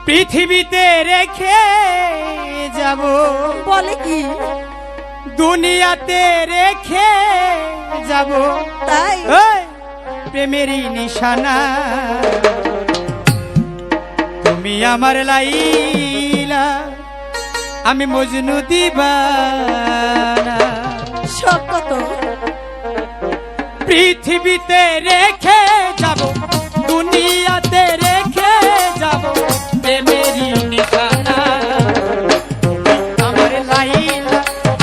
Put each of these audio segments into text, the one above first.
পৃথিবীতে রেখে যাব। বলে কি? দুনিয়াতে রেখে যাব। তাই প্রেমেরই নিশানা তুমি আমার লাইলা, আমি মজনু দিবানা। সব কত পৃথিবীতে রেখে যাব, দুনিয়াতে রেখে যাব, প্রেমেরই নিশানা আমার লাইলা,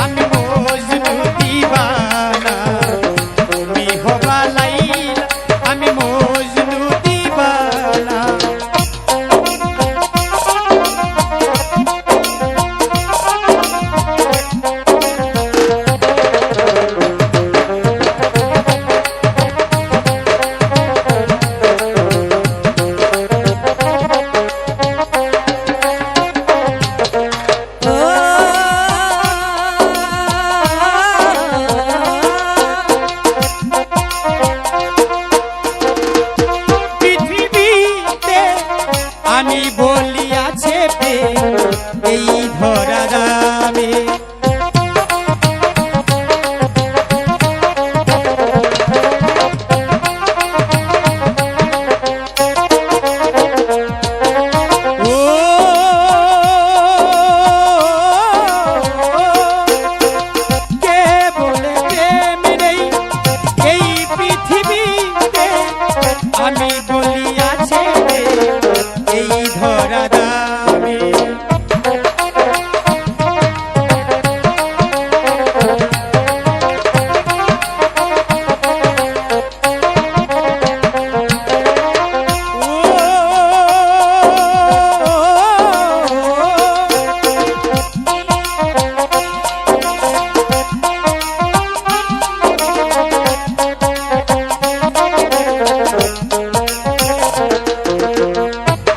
আমি মজনু দিবানা। তুমি হবা লাইলা, আমি মজনু দিবানা। আমি বলিয়াছে এই ধরা দামে, ও কে বলে প্রেম নেই এই পৃথিবীতে, আমি বলিয়াছে এই ধরা দামে।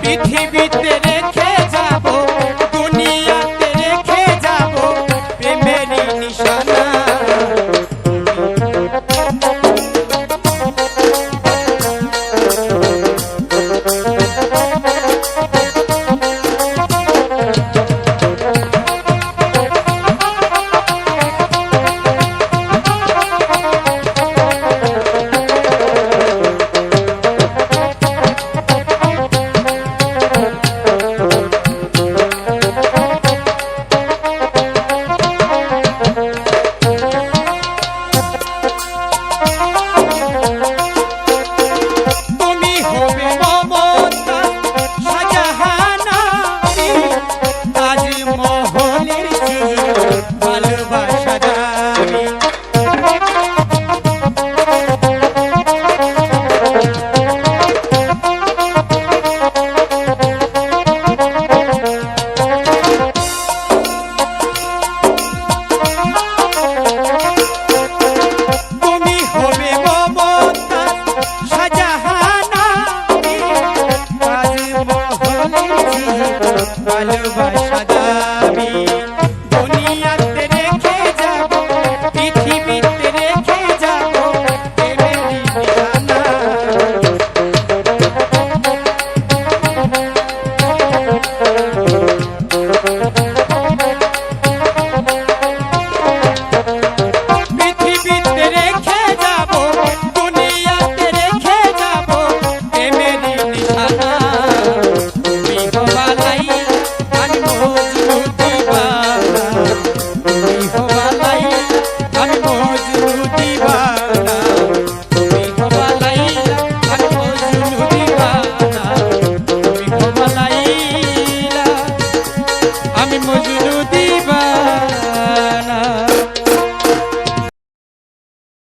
পৃথিবীতে রেখে যাব, দুনিয়াতে রেখে যাব, প্রেমেরই নিশানা। ভালোবাসা দাবি দুনিয়াতে রেখে যাব, পৃথিবীতে রেখে যাব, প্রেমেরই নিশানা। পৃথিবীতে রেখে যাব, দুনিয়াতে রেখে যাব, প্রেমেরই নিশানা।